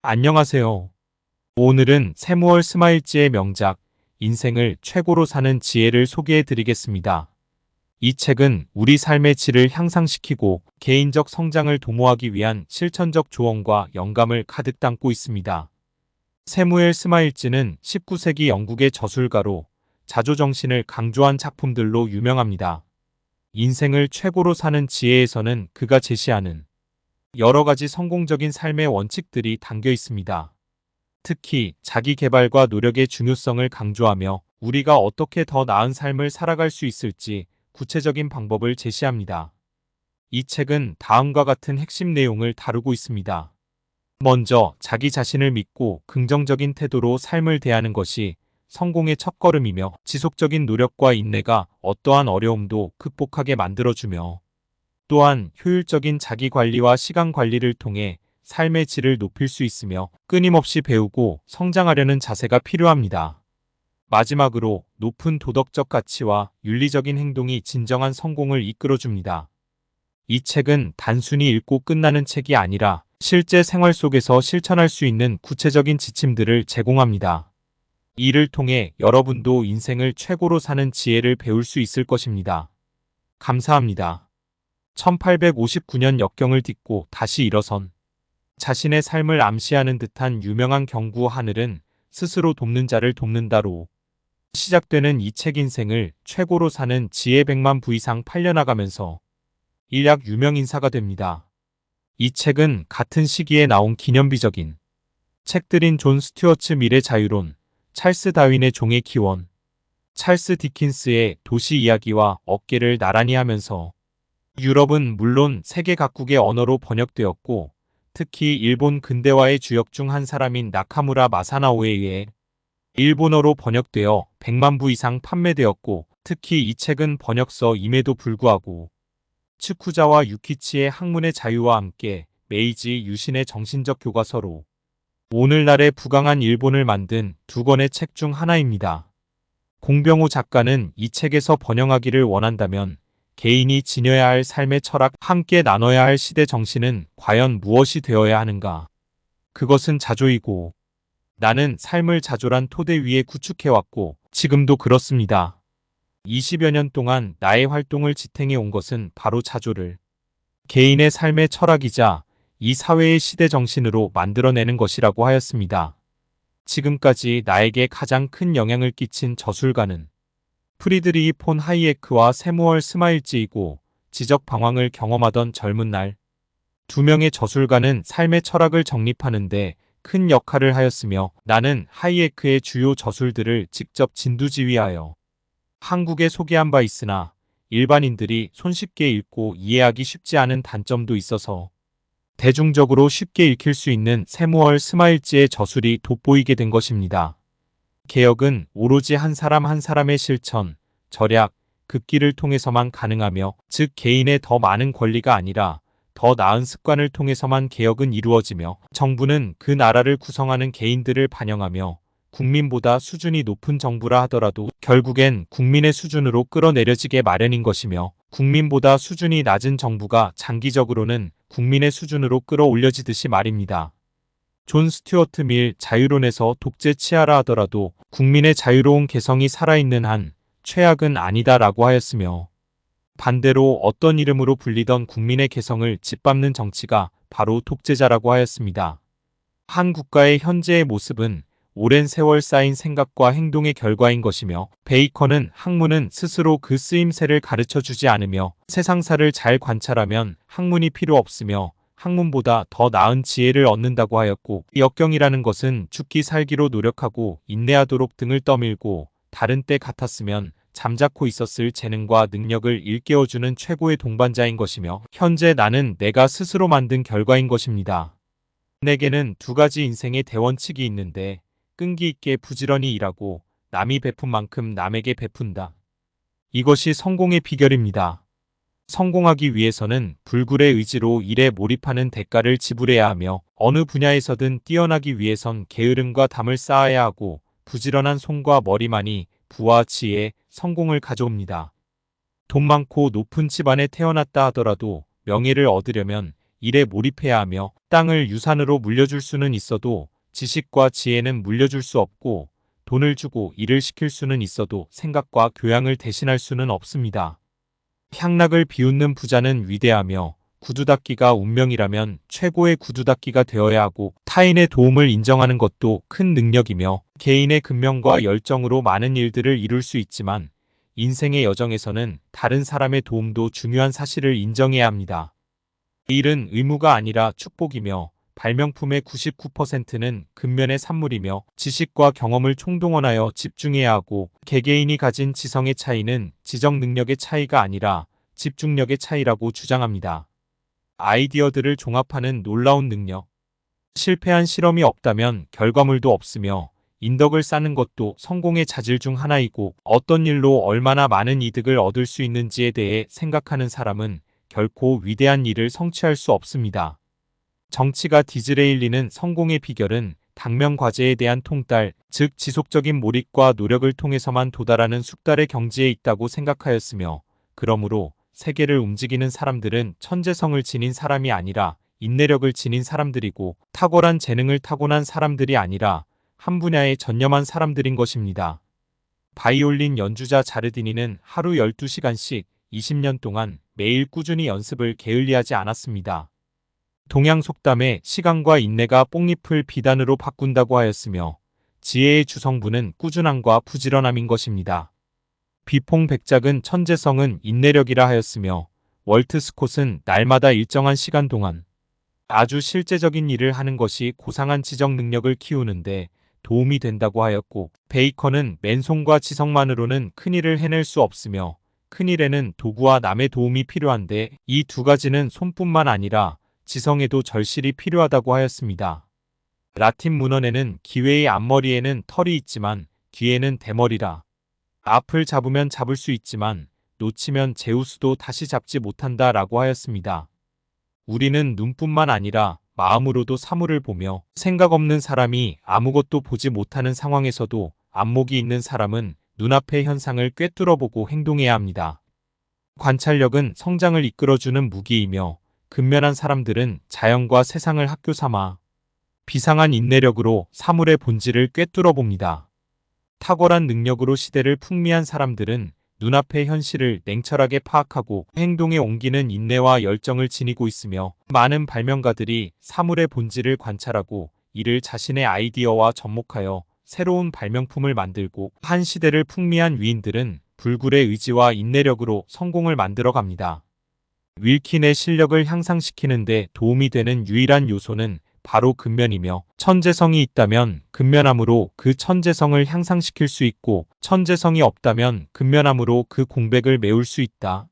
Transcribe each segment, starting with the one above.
안녕하세요. 오늘은 세무얼 스마일지의 명작 인생을 최고로 사는 지혜를 소개해 드리겠습니다. 이 책은 우리 삶의 질을 향상시키고 개인적 성장을 도모하기 위한 실천적 조언과 영감을 가득 담고 있습니다. 세무엘 스마일지는 19세기 영국의 저술가로 자조정신을 강조한 작품들로 유명합니다. 인생을 최고로 사는 지혜에서는 그가 제시하는 여러 가지 성공적인 삶의 원칙들이 담겨 있습니다. 특히 자기 개발과 노력의 중요성을 강조하며 우리가 어떻게 더 나은 삶을 살아갈 수 있을지 구체적인 방법을 제시합니다. 이 책은 다음과 같은 핵심 내용을 다루고 있습니다. 먼저 자기 자신을 믿고 긍정적인 태도로 삶을 대하는 것이 성공의 첫걸음이며 지속적인 노력과 인내가 어떠한 어려움도 극복하게 만들어주며 또한 효율적인 자기 관리와 시간 관리를 통해 삶의 질을 높일 수 있으며 끊임없이 배우고 성장하려는 자세가 필요합니다. 마지막으로 높은 도덕적 가치와 윤리적인 행동이 진정한 성공을 이끌어줍니다. 이 책은 단순히 읽고 끝나는 책이 아니라 실제 생활 속에서 실천할 수 있는 구체적인 지침들을 제공합니다. 이를 통해 여러분도 인생을 최고로 사는 지혜를 배울 수 있을 것입니다. 감사합니다. 1859년 역경을 딛고 다시 일어선 자신의 삶을 암시하는 듯한 유명한 경구 하늘은 스스로 돕는 자를 돕는다로 시작되는 이 책 인생을 최고로 사는 지혜 100만 부 이상 팔려나가면서 일약 유명 인사가 됩니다. 이 책은 같은 시기에 나온 기념비적인 책들인 존 스튜어트 밀의 자유론, 찰스 다윈의 종의 기원, 찰스 디킨스의 도시 이야기와 어깨를 나란히 하면서 유럽은 물론 세계 각국의 언어로 번역되었고 특히 일본 근대화의 주역 중 한 사람인 나카무라 마사나오에 의해 일본어로 번역되어 100만 부 이상 판매되었고 특히 이 책은 번역서임에도 불구하고 츠쿠자와 유키치의 학문의 자유와 함께 메이지 유신의 정신적 교과서로 오늘날의 부강한 일본을 만든 두 권의 책 중 하나입니다. 공병호 작가는 이 책에서 번영하기를 원한다면 개인이 지녀야 할 삶의 철학, 함께 나눠야 할 시대 정신은 과연 무엇이 되어야 하는가? 그것은 자조이고 나는 삶을 자조란 토대 위에 구축해왔고 지금도 그렇습니다. 20여 년 동안 나의 활동을 지탱해 온 것은 바로 자조를 개인의 삶의 철학이자 이 사회의 시대 정신으로 만들어내는 것이라고 하였습니다. 지금까지 나에게 가장 큰 영향을 끼친 저술가는 프리드리히 폰 하이에크와 세무얼 스마일지이고 지적 방황을 경험하던 젊은 날 두 명의 저술가는 삶의 철학을 정립하는데 큰 역할을 하였으며 나는 하이에크의 주요 저술들을 직접 진두지휘하여 한국에 소개한 바 있으나 일반인들이 손쉽게 읽고 이해하기 쉽지 않은 단점도 있어서 대중적으로 쉽게 읽힐 수 있는 세무얼 스마일지의 저술이 돋보이게 된 것입니다. 개혁은 오로지 한 사람 한 사람의 실천, 절약, 극기를 통해서만 가능하며 즉 개인의 더 많은 권리가 아니라 더 나은 습관을 통해서만 개혁은 이루어지며 정부는 그 나라를 구성하는 개인들을 반영하며 국민보다 수준이 높은 정부라 하더라도 결국엔 국민의 수준으로 끌어내려지게 마련인 것이며 국민보다 수준이 낮은 정부가 장기적으로는 국민의 수준으로 끌어올려지듯이 말입니다. 존 스튜어트 밀 자유론에서 독재 치하라 하더라도 국민의 자유로운 개성이 살아있는 한 최악은 아니다라고 하였으며 반대로 어떤 이름으로 불리던 국민의 개성을 짓밟는 정치가 바로 독재자라고 하였습니다. 한 국가의 현재의 모습은 오랜 세월 쌓인 생각과 행동의 결과인 것이며 베이컨은 학문은 스스로 그 쓰임새를 가르쳐주지 않으며 세상사를 잘 관찰하면 학문이 필요 없으며 학문보다 더 나은 지혜를 얻는다고 하였고 역경이라는 것은 죽기 살기로 노력하고 인내하도록 등을 떠밀고 다른 때 같았으면 잠자코 있었을 재능과 능력을 일깨워주는 최고의 동반자인 것이며 현재 나는 내가 스스로 만든 결과인 것입니다. 내게는 두 가지 인생의 대원칙이 있는데 끈기 있게 부지런히 일하고 남이 베푼 만큼 남에게 베푼다. 이것이 성공의 비결입니다. 성공하기 위해서는 불굴의 의지로 일에 몰입하는 대가를 지불해야 하며 어느 분야에서든 뛰어나기 위해선 게으름과 담을 쌓아야 하고 부지런한 손과 머리만이 부와 지혜, 성공을 가져옵니다. 돈 많고 높은 집안에 태어났다 하더라도 명예를 얻으려면 일에 몰입해야 하며 땅을 유산으로 물려줄 수는 있어도 지식과 지혜는 물려줄 수 없고 돈을 주고 일을 시킬 수는 있어도 생각과 교양을 대신할 수는 없습니다. 향락을 비웃는 부자는 위대하며 구두 닦기가 운명이라면 최고의 구두 닦기가 되어야 하고 타인의 도움을 인정하는 것도 큰 능력이며 개인의 근면과 열정으로 많은 일들을 이룰 수 있지만 인생의 여정에서는 다른 사람의 도움도 중요한 사실을 인정해야 합니다. 일은 의무가 아니라 축복이며 발명품의 99%는 근면의 산물이며 지식과 경험을 총동원하여 집중해야 하고 개개인이 가진 지성의 차이는 지적 능력의 차이가 아니라 집중력의 차이라고 주장합니다. 아이디어들을 종합하는 놀라운 능력. 실패한 실험이 없다면 결과물도 없으며 인덕을 쌓는 것도 성공의 자질 중 하나이고 어떤 일로 얼마나 많은 이득을 얻을 수 있는지에 대해 생각하는 사람은 결코 위대한 일을 성취할 수 없습니다. 정치가 디즈레일리는 성공의 비결은 당면 과제에 대한 통달, 즉 지속적인 몰입과 노력을 통해서만 도달하는 숙달의 경지에 있다고 생각하였으며 그러므로 세계를 움직이는 사람들은 천재성을 지닌 사람이 아니라 인내력을 지닌 사람들이고 탁월한 재능을 타고난 사람들이 아니라 한 분야에 전념한 사람들인 것입니다. 바이올린 연주자 자르디니는 하루 12시간씩 20년 동안 매일 꾸준히 연습을 게을리하지 않았습니다. 동양 속담에 시간과 인내가 뽕잎을 비단으로 바꾼다고 하였으며 지혜의 주성분은 꾸준함과 부지런함인 것입니다. 비퐁백작은 천재성은 인내력이라 하였으며 월트 스콧은 날마다 일정한 시간 동안 아주 실제적인 일을 하는 것이 고상한 지적 능력을 키우는데 도움이 된다고 하였고 베이컨은 맨손과 지성만으로는 큰일을 해낼 수 없으며 큰일에는 도구와 남의 도움이 필요한데 이 두 가지는 손뿐만 아니라 지성에도 절실히 필요하다고 하였습니다. 라틴 문헌에는 기회의 앞머리에는 털이 있지만 뒤에는 대머리라. 앞을 잡으면 잡을 수 있지만 놓치면 제우스도 다시 잡지 못한다 라고 하였습니다. 우리는 눈뿐만 아니라 마음으로도 사물을 보며 생각 없는 사람이 아무것도 보지 못하는 상황에서도 안목이 있는 사람은 눈앞의 현상을 꿰뚫어보고 행동해야 합니다. 관찰력은 성장을 이끌어주는 무기이며 근면한 사람들은 자연과 세상을 학교 삼아 비상한 인내력으로 사물의 본질을 꿰뚫어봅니다. 탁월한 능력으로 시대를 풍미한 사람들은 눈앞의 현실을 냉철하게 파악하고 행동에 옮기는 인내와 열정을 지니고 있으며 많은 발명가들이 사물의 본질을 관찰하고 이를 자신의 아이디어와 접목하여 새로운 발명품을 만들고 한 시대를 풍미한 위인들은 불굴의 의지와 인내력으로 성공을 만들어 갑니다. 윌킨의 실력을 향상시키는 데 도움이 되는 유일한 요소는 바로 근면이며 천재성이 있다면 근면함으로 그 천재성을 향상시킬 수 있고 천재성이 없다면 근면함으로 그 공백을 메울 수 있다.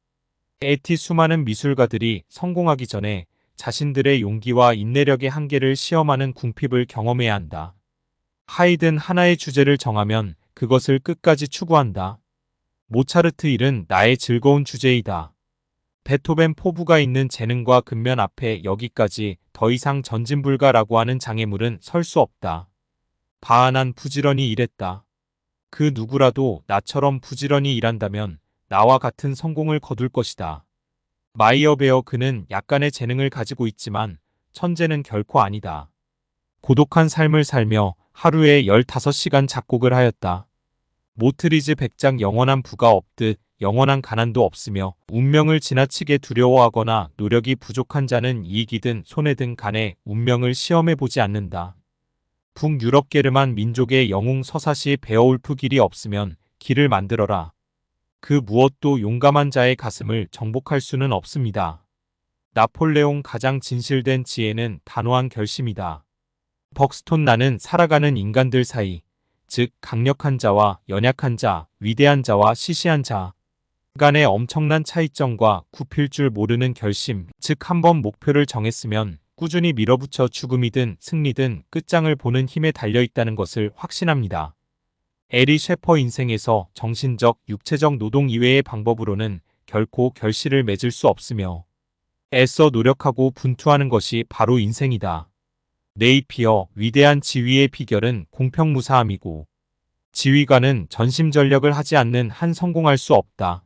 에티 수많은 미술가들이 성공하기 전에 자신들의 용기와 인내력의 한계를 시험하는 궁핍을 경험해야 한다. 하이든 하나의 주제를 정하면 그것을 끝까지 추구한다. 모차르트 일은 나의 즐거운 주제이다. 베토벤 포부가 있는 재능과 근면 앞에 여기까지 더 이상 전진불가라고 하는 장애물은 설 수 없다. 바하난 부지런히 일했다. 그 누구라도 나처럼 부지런히 일한다면 나와 같은 성공을 거둘 것이다. 마이어베어 그는 약간의 재능을 가지고 있지만 천재는 결코 아니다. 고독한 삶을 살며 하루에 15시간 작곡을 하였다. 모트리즈 백작 영원한 부가 없듯 영원한 가난도 없으며 운명을 지나치게 두려워하거나 노력이 부족한 자는 이익이든 손해든 간에 운명을 시험해보지 않는다. 북유럽 게르만 민족의 영웅 서사시 베어울프 길이 없으면 길을 만들어라. 그 무엇도 용감한 자의 가슴을 정복할 수는 없습니다. 나폴레옹 가장 진실된 지혜는 단호한 결심이다. 벅스톤 나는 살아가는 인간들 사이, 즉 강력한 자와 연약한 자, 위대한 자와 시시한 자 간의 엄청난 차이점과 굽힐 줄 모르는 결심, 즉 한번 목표를 정했으면 꾸준히 밀어붙여 죽음이든 승리든 끝장을 보는 힘에 달려있다는 것을 확신합니다. 에리 셰퍼 인생에서 정신적, 육체적 노동 이외의 방법으로는 결코 결실을 맺을 수 없으며 애써 노력하고 분투하는 것이 바로 인생이다. 네이피어 위대한 지휘의 비결은 공평무사함이고 지휘관은 전심전력을 하지 않는 한 성공할 수 없다.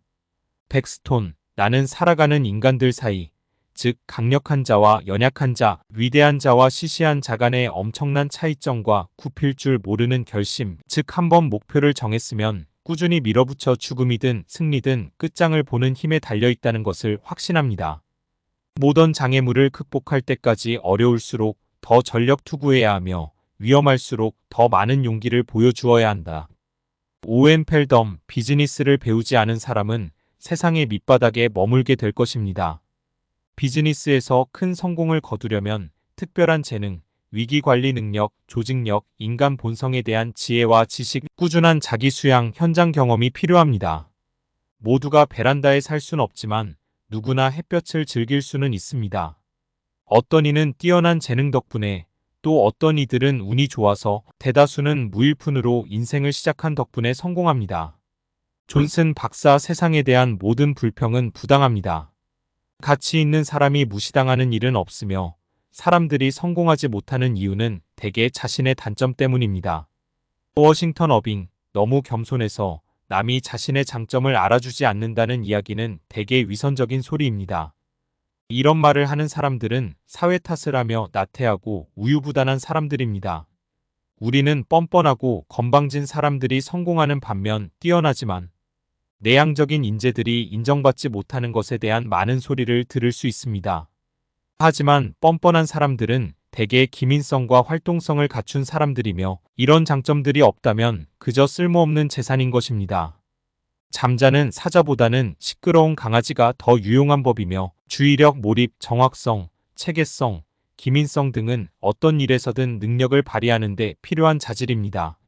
백스톤 나는 살아가는 인간들 사이 즉 강력한 자와 연약한 자, 위대한 자와 시시한 자 간의 엄청난 차이점과 굽힐 줄 모르는 결심, 즉 한번 목표를 정했으면 꾸준히 밀어붙여 죽음이든 승리든 끝장을 보는 힘에 달려있다는 것을 확신합니다. 모든 장애물을 극복할 때까지 어려울수록 더 전력 투구해야 하며 위험할수록 더 많은 용기를 보여주어야 한다. 오웬 펠덤, 비즈니스를 배우지 않은 사람은 세상의 밑바닥에 머물게 될 것입니다. 비즈니스에서 큰 성공을 거두려면 특별한 재능, 위기관리 능력, 조직력, 인간 본성에 대한 지혜와 지식, 꾸준한 자기 수양, 현장 경험이 필요합니다. 모두가 베란다에 살 순 없지만 누구나 햇볕을 즐길 수는 있습니다. 어떤 이는 뛰어난 재능 덕분에, 또 어떤 이들은 운이 좋아서, 대다수는 무일푼으로 인생을 시작한 덕분에 성공합니다. 존슨 박사, 세상에 대한 모든 불평은 부당합니다. 가치 있는 사람이 무시당하는 일은 없으며 사람들이 성공하지 못하는 이유는 대개 자신의 단점 때문입니다. 워싱턴 어빙, 너무 겸손해서 남이 자신의 장점을 알아주지 않는다는 이야기는 대개 위선적인 소리입니다. 이런 말을 하는 사람들은 사회 탓을 하며 나태하고 우유부단한 사람들입니다. 우리는 뻔뻔하고 건방진 사람들이 성공하는 반면 뛰어나지만 내향적인 인재들이 인정받지 못하는 것에 대한 많은 소리를 들을 수 있습니다. 하지만 뻔뻔한 사람들은 대개 기민성과 활동성을 갖춘 사람들이며 이런 장점들이 없다면 그저 쓸모없는 재산인 것입니다. 잠자는 사자보다는 시끄러운 강아지가 더 유용한 법이며 주의력, 몰입, 정확성, 체계성, 기민성 등은 어떤 일에서든 능력을 발휘하는 데 필요한 자질입니다.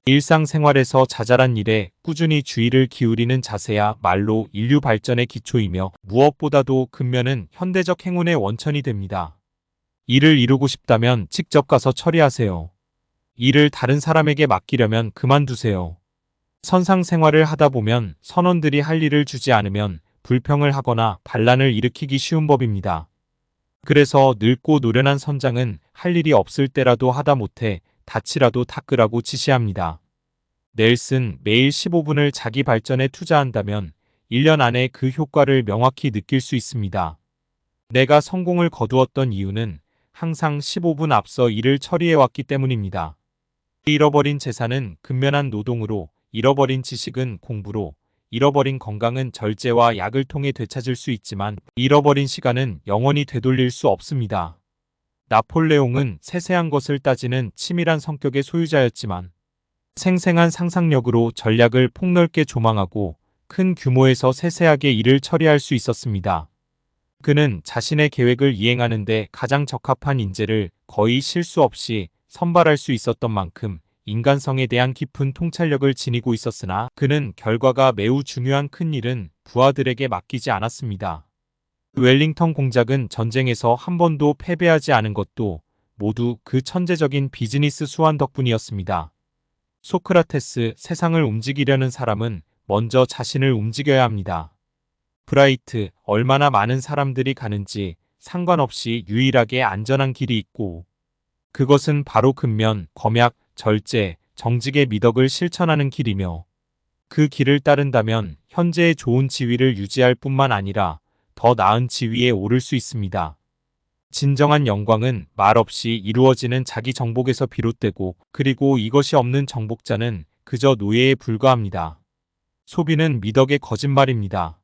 일상생활에서 자잘한 일에 꾸준히 주의를 기울이는 자세야 말로 인류 발전의 기초이며 무엇보다도 근면은 현대적 행운의 원천이 됩니다. 일을 이루고 싶다면 직접 가서 처리하세요. 일을 다른 사람에게 맡기려면 그만두세요. 선상 생활을 하다 보면 선원들이 할 일을 주지 않으면 불평을 하거나 반란을 일으키기 쉬운 법입니다. 그래서 늙고 노련한 선장은 할 일이 없을 때라도 하다 못해 다치라도 닦으라고 지시합니다. 넬슨, 매일 15분을 자기 발전에 투자한다면 1년 안에 그 효과를 명확히 느낄 수 있습니다. 내가 성공을 거두었던 이유는 항상 15분 앞서 일을 처리해왔기 때문입니다. 잃어버린 재산은 근면한 노동으로, 잃어버린 지식은 공부로, 잃어버린 건강은 절제와 약을 통해 되찾을 수 있지만 잃어버린 시간은 영원히 되돌릴 수 없습니다. 나폴레옹은 세세한 것을 따지는 치밀한 성격의 소유자였지만 생생한 상상력으로 전략을 폭넓게 조망하고 큰 규모에서 세세하게 일을 처리할 수 있었습니다. 그는 자신의 계획을 이행하는 데 가장 적합한 인재를 거의 실수 없이 선발할 수 있었던 만큼 인간성에 대한 깊은 통찰력을 지니고 있었으나 그는 결과가 매우 중요한 큰 일은 부하들에게 맡기지 않았습니다. 웰링턴 공작은 전쟁에서 한 번도 패배하지 않은 것도 모두 그 천재적인 비즈니스 수완 덕분이었습니다. 소크라테스, 세상을 움직이려는 사람은 먼저 자신을 움직여야 합니다. 브라이트, 얼마나 많은 사람들이 가는지 상관없이 유일하게 안전한 길이 있고 그것은 바로 근면, 검약, 절제, 정직의 미덕을 실천하는 길이며 그 길을 따른다면 현재의 좋은 지위를 유지할 뿐만 아니라 더 나은 지위에 오를 수 있습니다. 진정한 영광은 말없이 이루어지는 자기 정복에서 비롯되고 그리고 이것이 없는 정복자는 그저 노예에 불과합니다. 소비는 미덕의 거짓말입니다.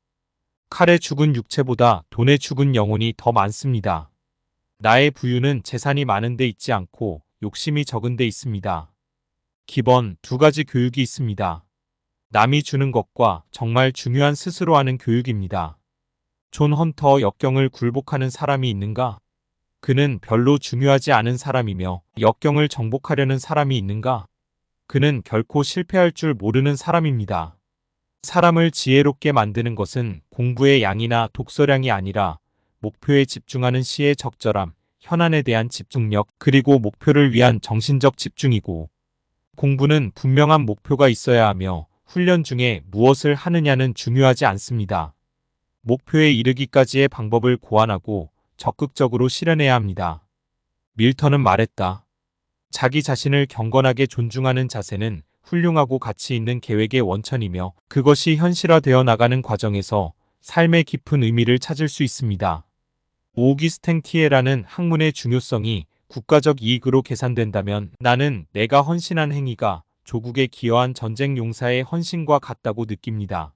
칼에 죽은 육체보다 돈에 죽은 영혼이 더 많습니다. 나의 부유는 재산이 많은 데 있지 않고 욕심이 적은 데 있습니다. 기본 두 가지 교육이 있습니다. 남이 주는 것과 정말 중요한 스스로 하는 교육입니다. 존 헌터, 역경을 굴복하는 사람이 있는가? 그는 별로 중요하지 않은 사람이며 역경을 정복하려는 사람이 있는가? 그는 결코 실패할 줄 모르는 사람입니다. 사람을 지혜롭게 만드는 것은 공부의 양이나 독서량이 아니라 목표에 집중하는 시의 적절함, 현안에 대한 집중력, 그리고 목표를 위한 정신적 집중이고 공부는 분명한 목표가 있어야 하며 훈련 중에 무엇을 하느냐는 중요하지 않습니다. 목표에 이르기까지의 방법을 고안하고 적극적으로 실현해야 합니다. 밀턴은 말했다. 자기 자신을 경건하게 존중하는 자세는 훌륭하고 가치 있는 계획의 원천이며 그것이 현실화되어 나가는 과정에서 삶의 깊은 의미를 찾을 수 있습니다. 오기스탱 티에라는 학문의 중요성이 국가적 이익으로 계산된다면 나는 내가 헌신한 행위가 조국에 기여한 전쟁 용사의 헌신과 같다고 느낍니다.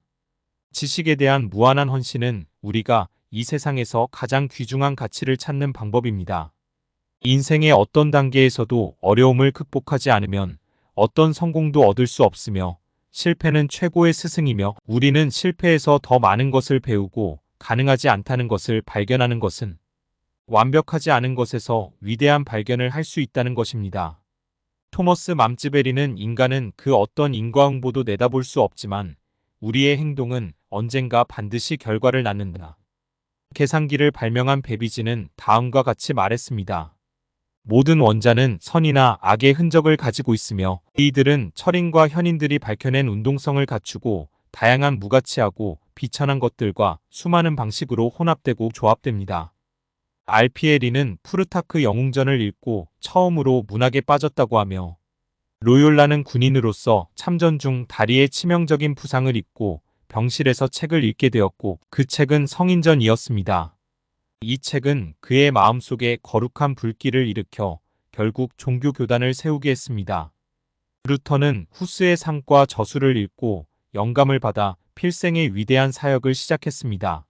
지식에 대한 무한한 헌신은 우리가 이 세상에서 가장 귀중한 가치를 찾는 방법입니다. 인생의 어떤 단계에서도 어려움을 극복하지 않으면 어떤 성공도 얻을 수 없으며 실패는 최고의 스승이며 우리는 실패에서 더 많은 것을 배우고 가능하지 않다는 것을 발견하는 것은 완벽하지 않은 것에서 위대한 발견을 할 수 있다는 것입니다. 토머스 맘츠베리는 인간은 그 어떤 인과응보도 내다볼 수 없지만 우리의 행동은 언젠가 반드시 결과를 낳는다. 계산기를 발명한 베비지는 다음과 같이 말했습니다. 모든 원자는 선이나 악의 흔적을 가지고 있으며 이들은 철인과 현인들이 밝혀낸 운동성을 갖추고 다양한 무가치하고 비천한 것들과 수많은 방식으로 혼합되고 조합됩니다. 알피에리는 푸르타크 영웅전을 읽고 처음으로 문학에 빠졌다고 하며 로욜라는 군인으로서 참전 중 다리에 치명적인 부상을 입고 병실에서 책을 읽게 되었고 그 책은 성인전이었습니다. 이 책은 그의 마음속에 거룩한 불길을 일으켜 결국 종교교단을 세우게 했습니다. 루터는 후스의 상과 저수를 읽고 영감을 받아 필생의 위대한 사역을 시작했습니다.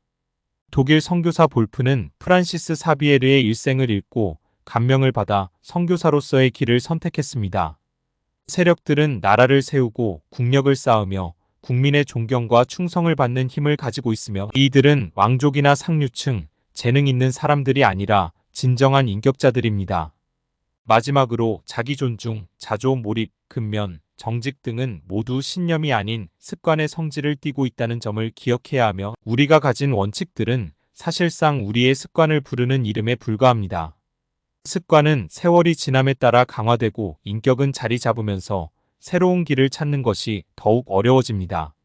독일 선교사 볼프는 프란시스 사비에르의 일생을 읽고 감명을 받아 선교사로서의 길을 선택했습니다. 세력들은 나라를 세우고 국력을 쌓으며 국민의 존경과 충성을 받는 힘을 가지고 있으며 이들은 왕족이나 상류층, 재능 있는 사람들이 아니라 진정한 인격자들입니다. 마지막으로 자기 존중, 자조, 몰입, 근면, 정직 등은 모두 신념이 아닌 습관의 성질을 띠고 있다는 점을 기억해야 하며 우리가 가진 원칙들은 사실상 우리의 습관을 부르는 이름에 불과합니다. 습관은 세월이 지남에 따라 강화되고 인격은 자리 잡으면서 새로운 길을 찾는 것이 더욱 어려워집니다.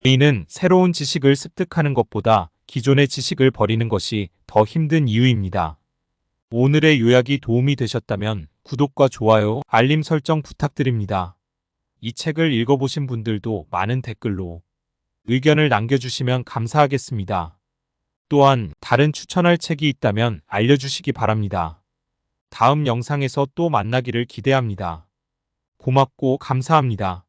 이는 새로운 지식을 습득하는 것보다 기존의 지식을 버리는 것이 더 힘든 이유입니다. 오늘의 요약이 도움이 되셨다면 구독과 좋아요, 알림 설정 부탁드립니다. 이 책을 읽어보신 분들도 많은 댓글로 의견을 남겨주시면 감사하겠습니다. 또한 다른 추천할 책이 있다면 알려주시기 바랍니다. 다음 영상에서 또 만나기를 기대합니다. 고맙고 감사합니다.